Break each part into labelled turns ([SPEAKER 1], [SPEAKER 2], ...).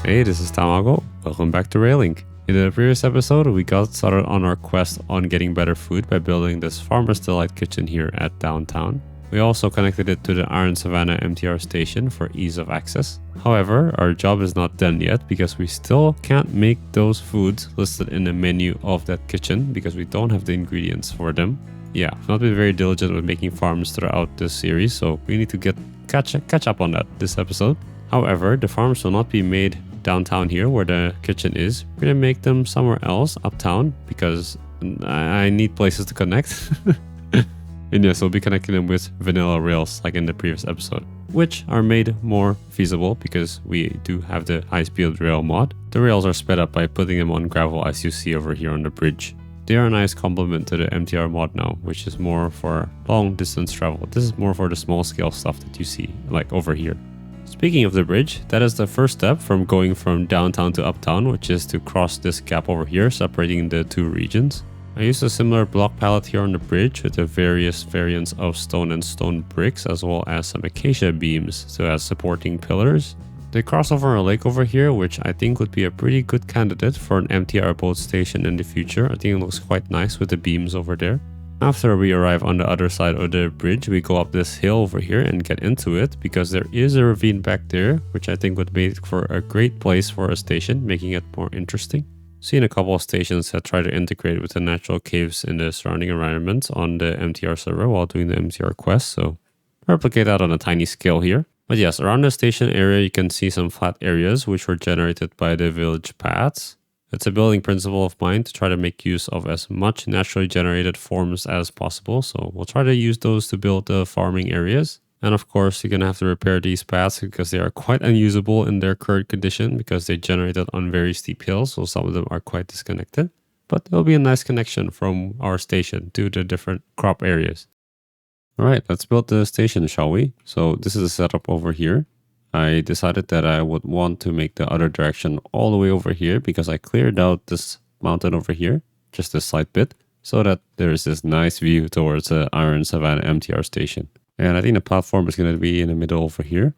[SPEAKER 1] Hey, this is Tamago. Welcome back to Railing. In the previous episode, we got started on our quest on getting better food by building this Farmer's Delight kitchen here at downtown. We also connected it to the Iron Savannah MTR station for ease of access. However, our job is not done yet because we still can't make those foods listed in the menu of that kitchen because we don't have the ingredients for them. Yeah, I've not been very diligent with making farms throughout this series, so we need to catch up on that this episode. However, the farms will not be made downtown here where the kitchen is. We're gonna make them somewhere else, uptown, because I need places to connect. And yes, we'll be connecting them with vanilla rails like in the previous episode, which are made more feasible because we do have the high-speed rail mod. The rails are sped up by putting them on gravel as you see over here on the bridge. They are a nice complement to the MTR mod now, which is more for long distance travel. This is more for the small scale stuff that you see, like over here. Speaking of the bridge, that is the first step from going from downtown to uptown, which is to cross this gap over here, separating the two regions. I used a similar block palette here on the bridge with the various variants of stone and stone bricks, as well as some acacia beams, so as supporting pillars. They cross over a lake over here, which I think would be a pretty good candidate for an MTR boat station in the future. I think it looks quite nice with the beams over there. After we arrive on the other side of the bridge, we go up this hill over here and get into it because there is a ravine back there, which I think would make for a great place for a station, making it more interesting. Seen a couple of stations that try to integrate with the natural caves in the surrounding environment on the MTR server while doing the MTR quest, so replicate that on a tiny scale here. But yes, around the station area you can see some flat areas which were generated by the village paths. It's a building principle of mine to try to make use of as much naturally generated forms as possible, so we'll try to use those to build the farming areas. And of course, you're going to have to repair these paths because they are quite unusable in their current condition because they generated on very steep hills, so some of them are quite disconnected. But it'll be a nice connection from our station to the different crop areas. Alright, let's build the station, shall we? So this is the setup over here. I decided that I would want to make the other direction all the way over here because I cleared out this mountain over here, just a slight bit, so that there's this nice view towards the Iron Savannah MTR station. And I think the platform is going to be in the middle over here.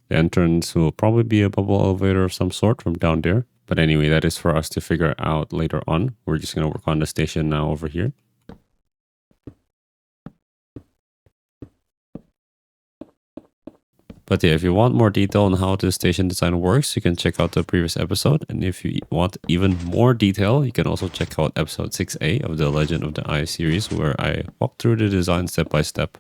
[SPEAKER 1] The entrance will probably be a bubble elevator of some sort from down there. But anyway, that is for us to figure out later on. We're just going to work on the station now over here. But yeah, if you want more detail on how the station design works, you can check out the previous episode. And if you want even more detail, you can also check out episode 6A of the Legend of the Eye series, where I walk through the design step by step.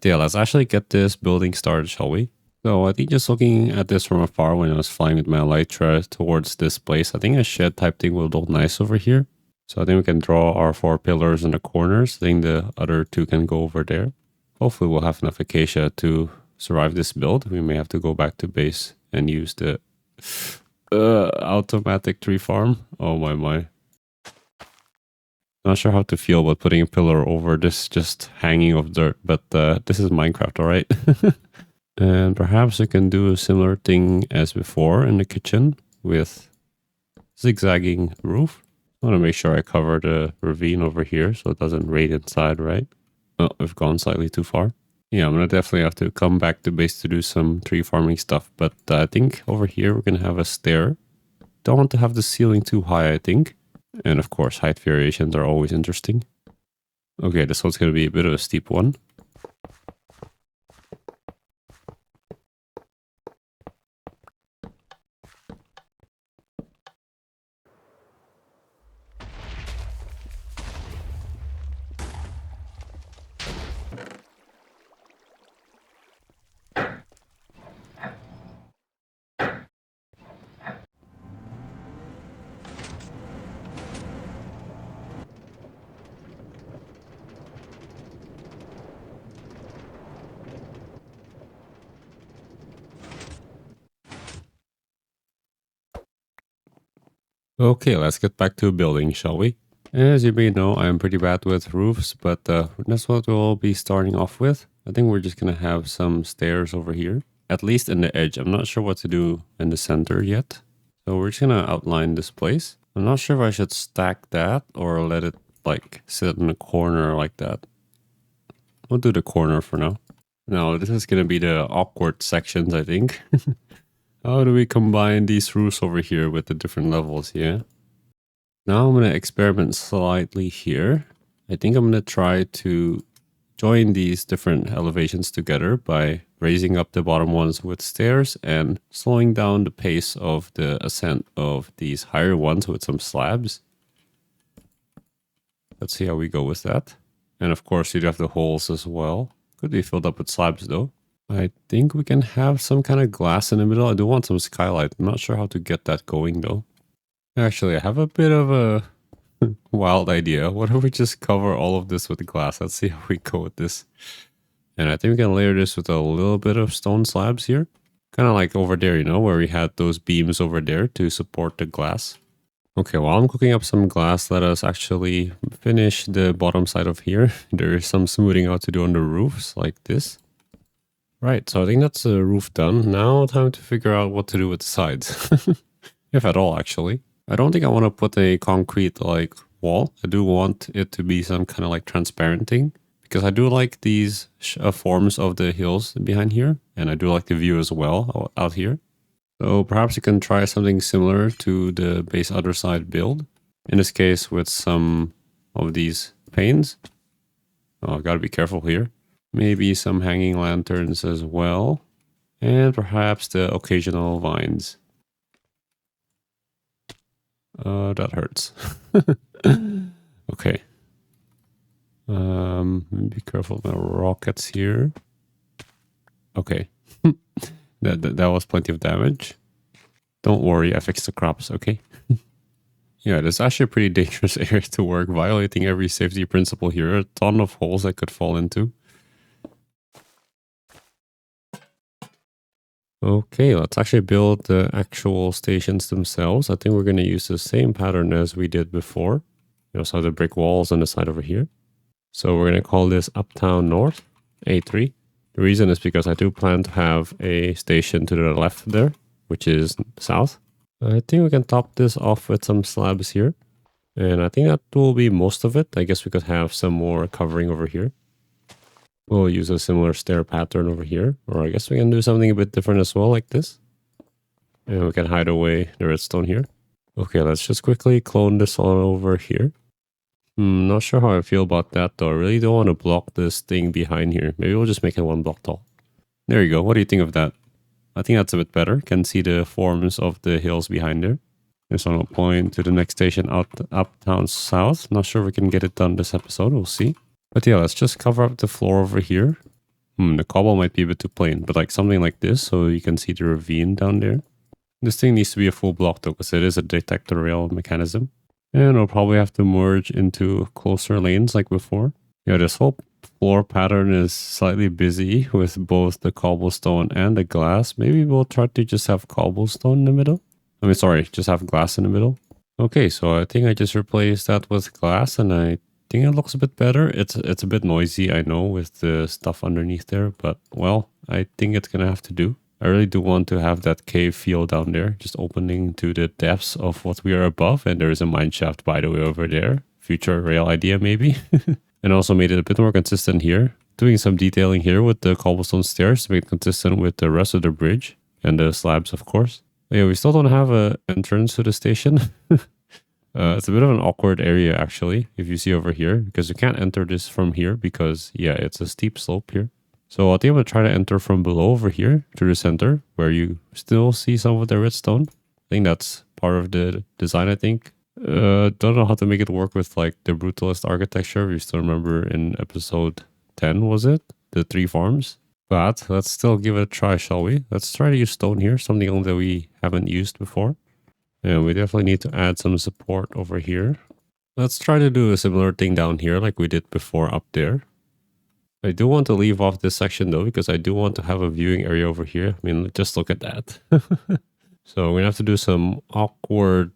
[SPEAKER 1] Yeah, let's actually get this building started, shall we? So I think just looking at this from afar when I was flying with my elytra towards this place, I think a shed type thing will look nice over here. So I think we can draw our 4 pillars in the corners. I think the other 2 can go over there. Hopefully we'll have enough acacia to survive this build. We may have to go back to base and use the automatic tree farm. Oh my. Not sure how to feel about putting a pillar over this just hanging of dirt, but this is Minecraft, alright? And perhaps I can do a similar thing as before in the kitchen with zigzagging roof. I want to make sure I cover the ravine over here so it doesn't raid inside, right? Oh, I've gone slightly too far. Yeah, I'm going to definitely have to come back to base to do some tree farming stuff, but I think over here we're going to have a stair. Don't want to have the ceiling too high, I think. And of course, height variations are always interesting. Okay, this one's going to be a bit of a steep one. Okay, let's get back to building, shall we? As you may know, I'm pretty bad with roofs, but that's what we'll be starting off with. I think we're just going to have some stairs over here, at least in the edge. I'm not sure what to do in the center yet. So we're just going to outline this place. I'm not sure if I should stack that or let it like sit in a corner like that. We'll do the corner for now. Now, this is going to be the awkward sections, I think. How do we combine these roofs over here with the different levels? Yeah. Now I'm going to experiment slightly here. I think I'm going to try to join these different elevations together by raising up the bottom ones with stairs and slowing down the pace of the ascent of these higher ones with some slabs. Let's see how we go with that. And of course you'd have the holes as well. Could be filled up with slabs though. I think we can have some kind of glass in the middle. I do want some skylight. I'm not sure how to get that going though. Actually, I have a bit of a wild idea. What if we just cover all of this with glass? Let's see how we go with this. And I think we can layer this with a little bit of stone slabs here. Kind of like over there, you know, where we had those beams over there to support the glass. Okay, while I'm cooking up some glass, let us actually finish the bottom side of here. There is some smoothing out to do on the roofs like this. Right, so I think that's the roof done. Now time to figure out what to do with the sides. If at all, actually. I don't think I want to put a concrete like wall. I do want it to be some kind of like transparent thing. Because I do like these forms of the hills behind here. And I do like the view as well out here. So perhaps you can try something similar to the base other side build. In this case with some of these panes. Oh, I've got to be careful here. Maybe some hanging lanterns as well. And perhaps the occasional vines. That hurts. Okay. Be careful of my rockets here. Okay. that was plenty of damage. Don't worry, I fixed the crops, okay? Yeah, this is actually a pretty dangerous area to work, violating every safety principle here. A ton of holes I could fall into. Okay, let's actually build the actual stations themselves. I think we're going to use the same pattern as we did before. You also have the brick walls on the side over here. So we're going to call this Uptown North, A3. The reason is because I do plan to have a station to the left there, which is south. I think we can top this off with some slabs here. And I think that will be most of it. I guess we could have some more covering over here. We'll use a similar stair pattern over here. Or I guess we can do something a bit different as well, like this. And we can hide away the redstone here. Okay, let's just quickly clone this on over here. Not sure how I feel about that though. I really don't want to block this thing behind here. Maybe we'll just make it one block tall. There you go. What do you think of that? I think that's a bit better. Can see the forms of the hills behind there. This one will point to the next station uptown south. Not sure if we can get it done this episode. We'll see. But yeah, let's just cover up the floor over here. The cobble might be a bit too plain, but like something like this so you can see the ravine down there. This thing needs to be a full block though, because it is a detector rail mechanism. And we'll probably have to merge into closer lanes like before. Yeah, this whole floor pattern is slightly busy with both the cobblestone and the glass. Maybe we'll try to just have cobblestone in the middle. I mean, sorry, just have glass in the middle. Okay, so I think I just replaced that with glass and I think it looks a bit better. It's a bit noisy, I know, with the stuff underneath there. But, well, I think it's going to have to do. I really do want to have that cave feel down there, just opening to the depths of what we are above. And there is a mine shaft, by the way, over there. Future rail idea, maybe. And also made it a bit more consistent here. Doing some detailing here with the cobblestone stairs to make it consistent with the rest of the bridge. And the slabs, of course. But yeah, we still don't have an entrance to the station. It's a bit of an awkward area, actually, if you see over here. Because you can't enter this from here because, yeah, it's a steep slope here. So I think I'm going to try to enter from below over here to the center, where you still see some of the redstone. I think that's part of the design, I think. Don't know how to make it work with like the brutalist architecture. If you still remember in episode 10, was it? The 3 farms. But let's still give it a try, shall we? Let's try to use stone here, something that we haven't used before. And we definitely need to add some support over here. Let's try to do a similar thing down here like we did before up there. I do want to leave off this section though, because I do want to have a viewing area over here. I mean, just look at that. So we're going to have to do some awkward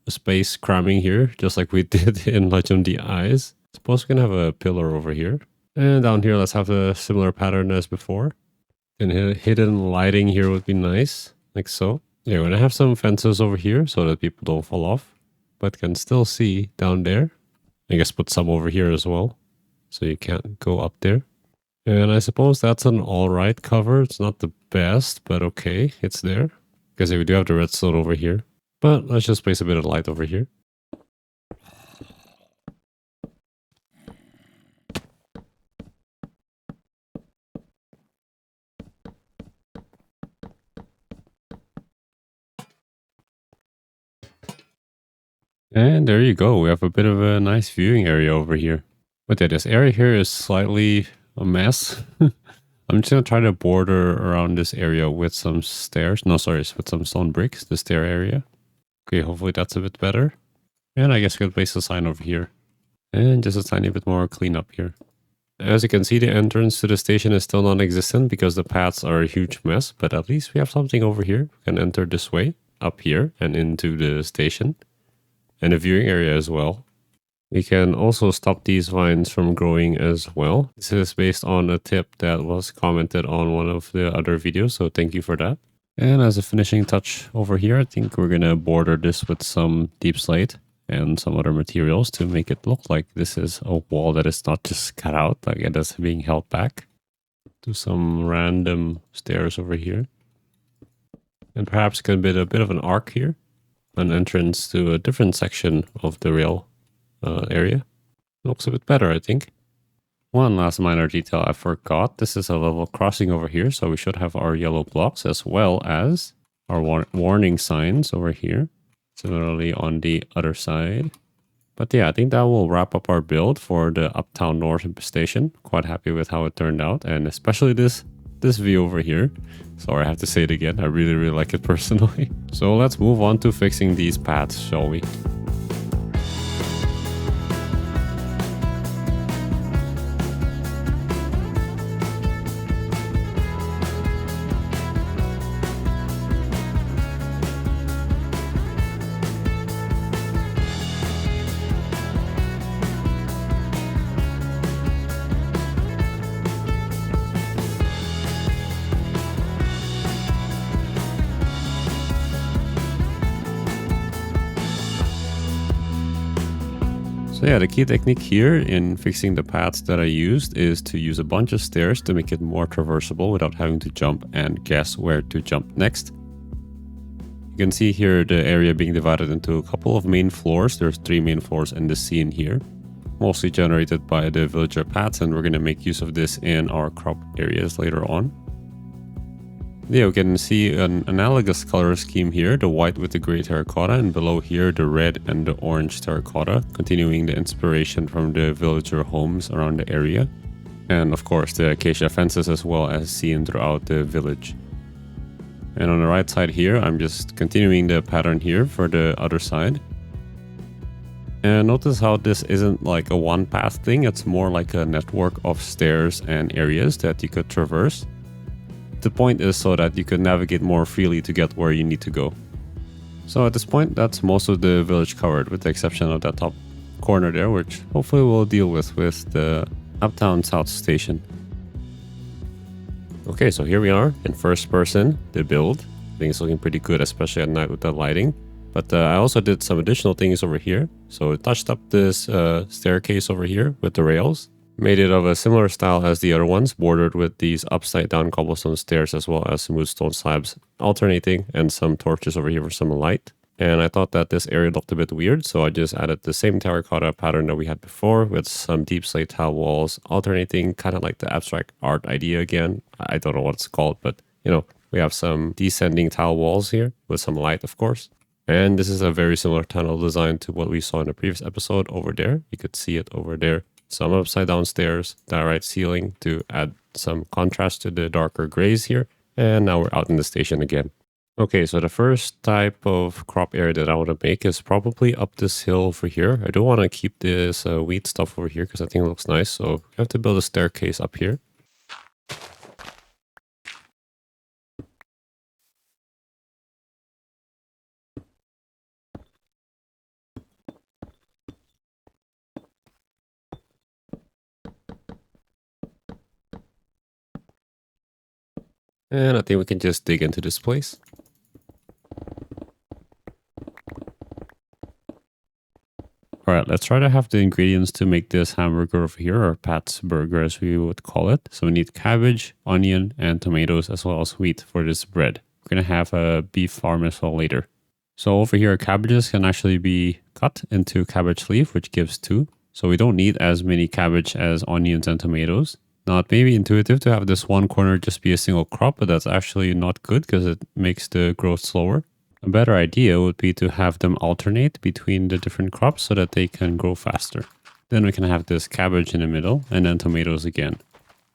[SPEAKER 1] space cramming here, just like we did in Legend of the Eyes. Suppose we can have a pillar over here. And down here, let's have a similar pattern as before. And hidden lighting here would be nice, like so. Yeah, we're going to have some fences over here so that people don't fall off, but can still see down there. I guess put some over here as well, so you can't go up there. And I suppose that's an alright cover. It's not the best, but okay, it's there. Because we do have the redstone over here. But let's just place a bit of light over here. And there you go. We have a bit of a nice viewing area over here. But yeah, this area here is slightly a mess. I'm just going to try to border around this area with some stairs. No, sorry, with some stone bricks, the stair area. Okay, hopefully that's a bit better. And I guess we can place a sign over here. And just a tiny bit more cleanup here. As you can see, the entrance to the station is still non-existent because the paths are a huge mess. But at least we have something over here. We can enter this way, up here, and into the station. And a viewing area as well. We can also stop these vines from growing as well. This is based on a tip that was commented on one of the other videos, so thank you for that. And as a finishing touch over here, I think we're gonna border this with some deep slate and some other materials to make it look like this is a wall that is not just cut out, like it is being held back. Do some random stairs over here. And perhaps can be a bit of an arc here. An entrance to a different section of the rail area. Looks a bit better, I think. One last minor detail I forgot. This is a level crossing over here, so we should have our yellow blocks as well as our warning signs over here. Similarly on the other side. But yeah, I think that will wrap up our build for the Uptown North station. Quite happy with how it turned out, and especially this view over here. Sorry, I have to say it again. I really like it personally. So let's move on to fixing these paths, shall we? So yeah, the key technique here in fixing the paths that I used is to use a bunch of stairs to make it more traversable without having to jump and guess where to jump next. You can see here the area being divided into a couple of main floors. There's 3 main floors in this scene here, mostly generated by the villager paths, and we're going to make use of this in our crop areas later on. Yeah, we can see an analogous color scheme here, the white with the gray terracotta, and below here the red and the orange terracotta, continuing the inspiration from the villager homes around the area. And of course the acacia fences as well as seen throughout the village. And on the right side here, I'm just continuing the pattern here for the other side. And notice how this isn't like a one path thing, it's more like a network of stairs and areas that you could traverse. The point is so that you can navigate more freely to get where you need to go. So at this point, that's most of the village covered, with the exception of that top corner there, which hopefully we'll deal with the Uptown South Station. Okay, so here we are in first person, the build. I think it's looking pretty good, especially at night with the lighting. But I also did some additional things over here. So I touched up this staircase over here with the rails. Made it of a similar style as the other ones, bordered with these upside down cobblestone stairs as well as smooth stone slabs alternating, and some torches over here for some light. And I thought that this area looked a bit weird, so I just added the same terracotta pattern that we had before with some deep slate tile walls alternating, kind of like the abstract art idea again. I don't know what it's called, but you know, we have some descending tile walls here with some light, of course. And this is a very similar tunnel design to what we saw in the previous episode over there. You could see it over there. Some upside down stairs, direct ceiling to add some contrast to the darker grays here. And now we're out in the station again. Okay, so the first type of crop area that I want to make is probably up this hill over here. I don't want to keep this wheat stuff over here because I think it looks nice. So we have to build a staircase up here. And I think we can just dig into this place. Alright, let's try to have the ingredients to make this hamburger over here, or Pat's burger as we would call it. So we need cabbage, onion, and tomatoes, as well as wheat for this bread. we're going to have a beef farm as well later. So over here, cabbages can actually be cut into cabbage leaf, which gives 2. So we don't need as many cabbage as onions and tomatoes. Now, it may be intuitive to have this one corner just be a single crop, but that's actually not good because it makes the growth slower. A better idea would be to have them alternate between the different crops so that they can grow faster. Then we can have this cabbage in the middle and then tomatoes again.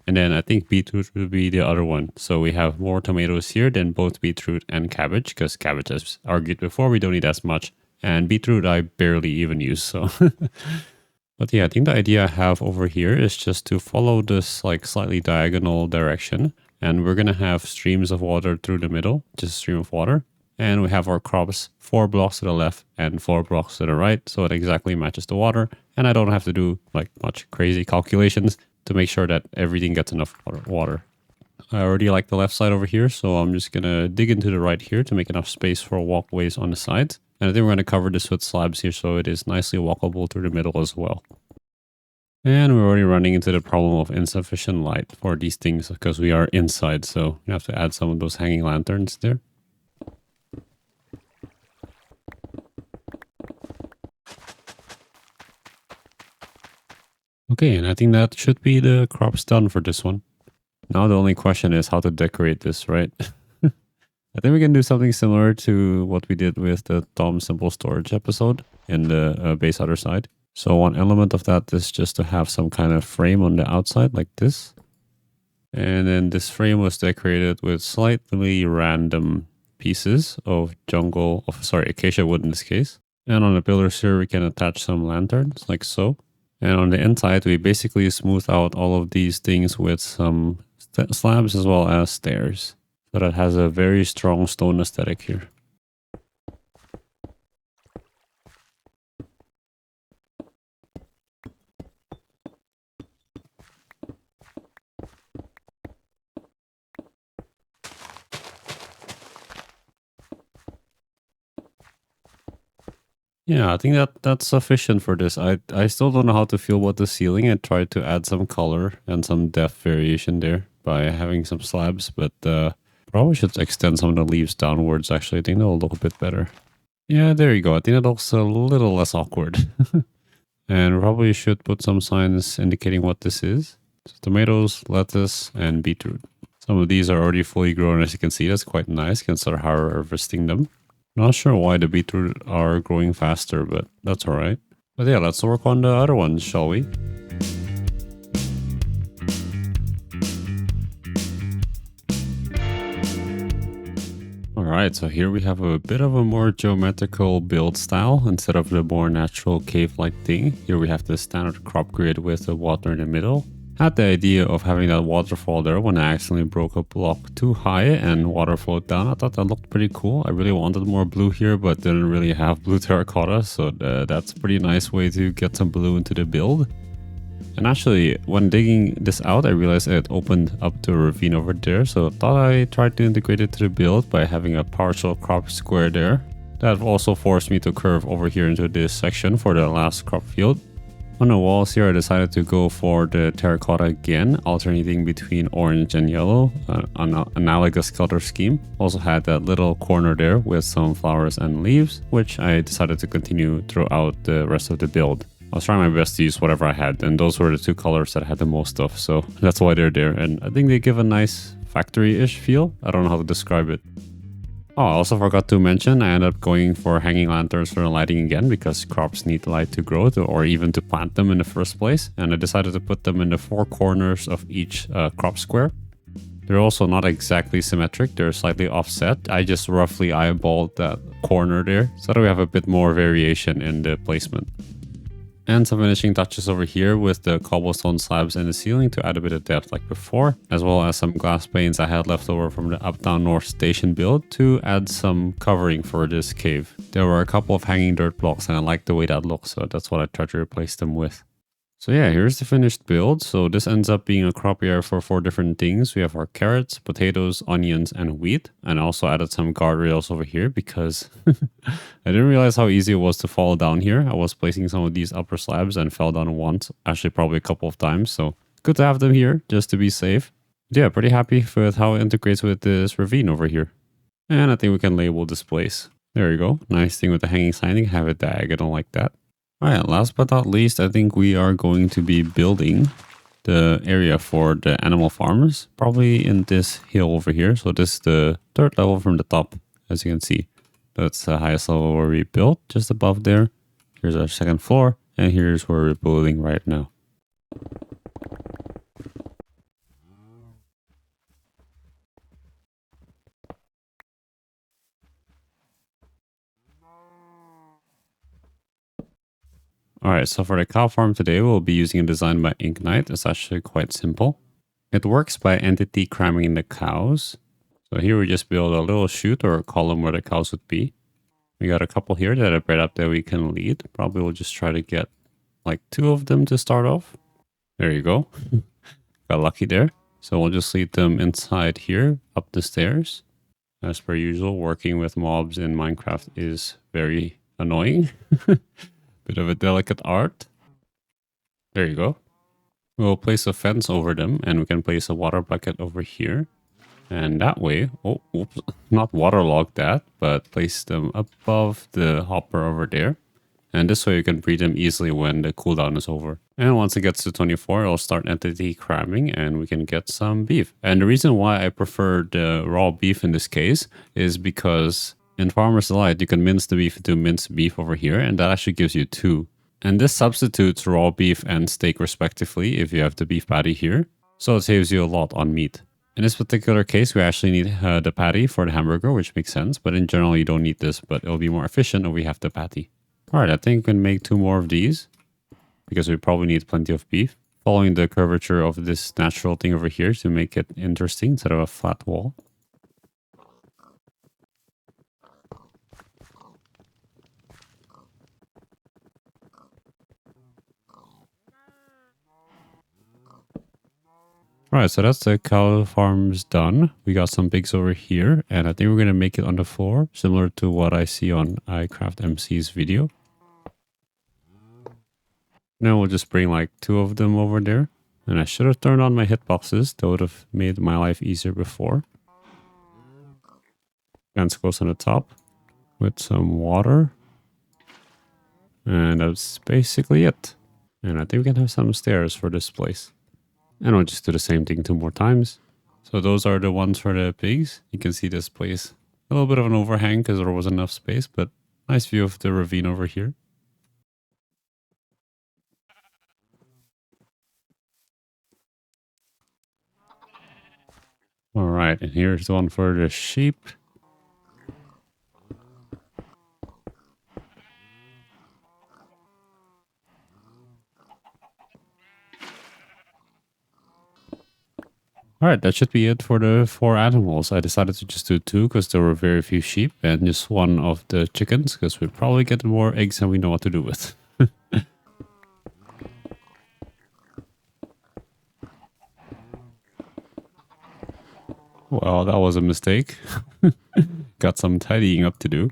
[SPEAKER 1] And then I think beetroot would be the other one. So we have more tomatoes here than both beetroot and cabbage, because cabbage, as argued before, we don't need as much. And beetroot I barely even use, so. But yeah, I think the idea I have over here is just to follow this like slightly diagonal direction. And we're going to have streams of water through the middle, just a stream of water. And we have our crops 4 blocks to the left and 4 blocks to the right. So it exactly matches the water. And I don't have to do like much crazy calculations to make sure that everything gets enough water. I already like the left side over here, so I'm just going to dig into the right here to make enough space for walkways on the sides. And I think we're going to cover this with slabs here so it is nicely walkable through the middle as well. And we're already running into the problem of insufficient light for these things because we are inside, so we have to add some of those hanging lanterns there. Okay, and I think that should be the crops done for this one. Now the only question is how to decorate this, right? I think we can do something similar to what we did with the Tom Simple Storage episode in the base other side. So one element of that is just to have some kind of frame on the outside like this. And then this frame was decorated with slightly random pieces of acacia wood in this case. And on the pillars here, we can attach some lanterns like so. And on the inside, we basically smooth out all of these things with some slabs as well as stairs. So that has a very strong stone aesthetic here. Yeah, I think that's sufficient for this. I still don't know how to feel about the ceiling. I tried to add some color and some depth variation there by having some slabs, but probably should extend some of the leaves downwards actually. I think that'll look a bit better. Yeah, there you go. I think it looks a little less awkward. And probably should put some signs indicating what this is. So tomatoes, lettuce, and beetroot. Some of these are already fully grown, as you can see. That's quite nice. You can start harvesting them. Not sure why the beetroot are growing faster, but that's alright. But yeah, let's work on the other ones, shall we? Alright, so here we have a bit of a more geometrical build style instead of the more natural cave-like thing. Here we have the standard crop grid with the water in the middle. Had the idea of having that waterfall there when I accidentally broke a block too high and water flowed down. I thought that looked pretty cool. I really wanted more blue here, but didn't really have blue terracotta, so that's a pretty nice way to get some blue into the build. And actually, when digging this out, I realized it opened up to a ravine over there, so I thought I tried to integrate it to the build by having a partial crop square there. That also forced me to curve over here into this section for the last crop field. On the walls here, I decided to go for the terracotta again, alternating between orange and yellow, an analogous color scheme. Also had that little corner there with some flowers and leaves, which I decided to continue throughout the rest of the build. I was trying my best to use whatever I had, and those were the two colors that I had the most of, so that's why they're there. And I think they give a nice factory-ish feel. I don't know how to describe it. Oh, I also forgot to mention, I ended up going for hanging lanterns for the lighting again because crops need light to grow or even to plant them in the first place. And I decided to put them in the 4 corners of each crop square. They're also not exactly symmetric, they're slightly offset. I just roughly eyeballed that corner there so that we have a bit more variation in the placement. And some finishing touches over here with the cobblestone slabs in the ceiling to add a bit of depth like before, as well as some glass panes I had left over from the Uptown North Station build to add some covering for this cave. There were a couple of hanging dirt blocks and I liked the way that looked, so that's what I tried to replace them with. So yeah, here's the finished build. So this ends up being a crop area for 4 different things. We have our carrots, potatoes, onions, and wheat. And I also added some guardrails over here because I didn't realize how easy it was to fall down here. I was placing some of these upper slabs and fell down once, actually probably a couple of times. So good to have them here just to be safe. But yeah, pretty happy with how it integrates with this ravine over here. And I think we can label this place. There we go. Nice thing with the hanging sign, have it diagonal like that. All right, last but not least, I think we are going to be building the area for the animal farmers, probably in this hill over here. So this is the third level from the top, as you can see. That's the highest level where we built, just above there. Here's our second floor, and here's where we're building right now. Alright, so for the cow farm today, we'll be using a design by Ignite. It's actually quite simple. It works by entity cramming in the cows. So here we just build a little chute or a column where the cows would be. We got a couple here that are bred up that we can lead. Probably we'll just try to get like 2 of them to start off. There you go. Got lucky there. So we'll just lead them inside here, up the stairs. As per usual, working with mobs in Minecraft is very annoying. Bit of a delicate art. There you go. We'll place a fence over them, and we can place a water bucket over here. And that way, oh, oops, not waterlog that, but place them above the hopper over there. And this way you can breed them easily when the cooldown is over. And once it gets to 24, it'll start entity cramming and we can get some beef. And the reason why I prefer the raw beef in this case is because in Farmer's Delight, you can mince the beef into minced beef over here, and that actually gives you 2. And this substitutes raw beef and steak respectively if you have the beef patty here. So it saves you a lot on meat. In this particular case, we actually need the patty for the hamburger, which makes sense. But in general, you don't need this, but it'll be more efficient if we have the patty. All right, I think we can make 2 more of these because we probably need plenty of beef. Following the curvature of this natural thing over here to make it interesting instead of a flat wall. Alright, so that's the cow farms done. We got some pigs over here, and I think we're going to make it on the floor, similar to what I see on iCraftMC's video. Now we'll just bring like 2 of them over there. And I should have turned on my hitboxes. That would have made my life easier before. Fence goes on the top with some water. And that's basically it. And I think we can have some stairs for this place. And I'll just do the same thing 2 more times. So those are the ones for the pigs. You can see this place. A little bit of an overhang because there wasn't enough space, but nice view of the ravine over here. All right, and here's the one for the sheep. All right, that should be it for the 4 animals. I decided to just do 2 because there were very few sheep and just 1 of the chickens because we'll probably get more eggs than we know what to do with. Well, that was a mistake. Got some tidying up to do.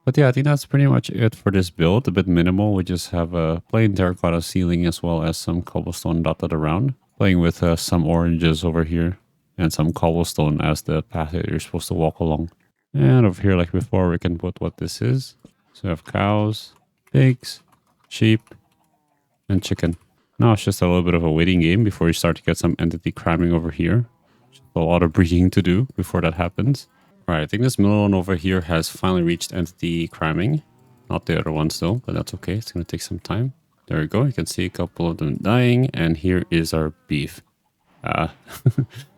[SPEAKER 1] But yeah, I think that's pretty much it for this build. A bit minimal. We just have a plain terracotta ceiling as well as some cobblestone dotted around. Playing with some oranges over here and some cobblestone as the path that you're supposed to walk along. And over here, like before, we can put what this is. So we have cows, pigs, sheep, and chicken. Now it's just a little bit of a waiting game before you start to get some entity cramming over here. Just a lot of breeding to do before that happens. Alright, I think this middle one over here has finally reached entity cramming. Not the other ones though, but that's okay. It's going to take some time. There we go. You can see a couple of them dying. And here is our beef.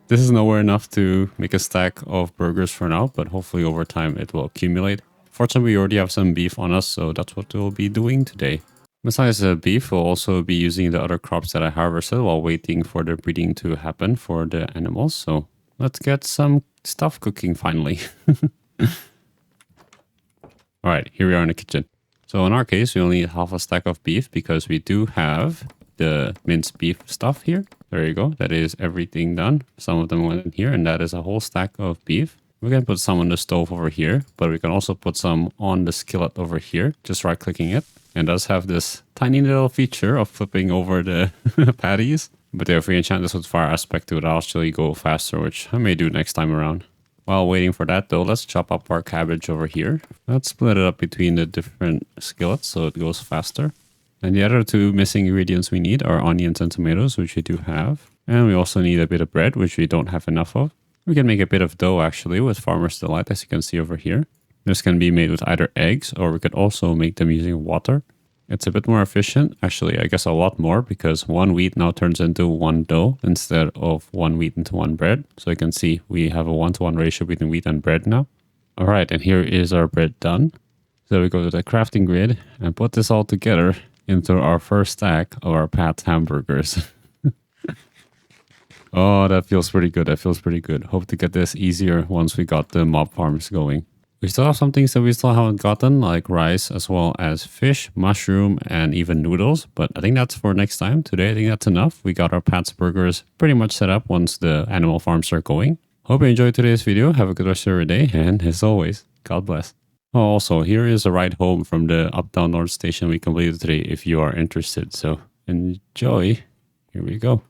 [SPEAKER 1] This is nowhere enough to make a stack of burgers for now, but hopefully over time it will accumulate. Fortunately, we already have some beef on us, so that's what we'll be doing today. Besides beef, we'll also be using the other crops that I harvested while waiting for the breeding to happen for the animals. So let's get some stuff cooking finally. Alright, here we are in the kitchen. So in our case, we only need half a stack of beef because we do have the minced beef stuff here. There you go. That is everything done. Some of them went in here, and that is a whole stack of beef. We can put some on the stove over here, but we can also put some on the skillet over here, just right-clicking it. And does have this tiny little feature of flipping over the patties. But if we enchant this with fire aspect, it would actually go faster, which I may do next time around. While waiting for that though, let's chop up our cabbage over here. Let's split it up between the different skillets so it goes faster. And the other two missing ingredients we need are onions and tomatoes, which we do have. And we also need a bit of bread, which we don't have enough of. We can make a bit of dough actually with Farmer's Delight, as you can see over here. This can be made with either eggs, or we could also make them using water. It's a bit more efficient, actually I guess a lot more, because one wheat now turns into one dough instead of one wheat into one bread. So you can see we have a 1-to-1 ratio between wheat and bread now. Alright, and here is our bread done. So we go to the crafting grid and put this all together into our first stack of our Pat's hamburgers. Oh, that feels pretty good. That feels pretty good. Hope to get this easier once we got the mob farms going. We still have some things that we still haven't gotten, like rice, as well as fish, mushroom, and even noodles. But I think that's for next time. Today, I think that's enough. We got our Pat's burgers pretty much set up once the animal farms are going. Hope you enjoyed today's video. Have a good rest of your day. And as always, God bless. Oh, also, here is a ride home from the Uptown North station we completed today if you are interested. So enjoy. Here we go.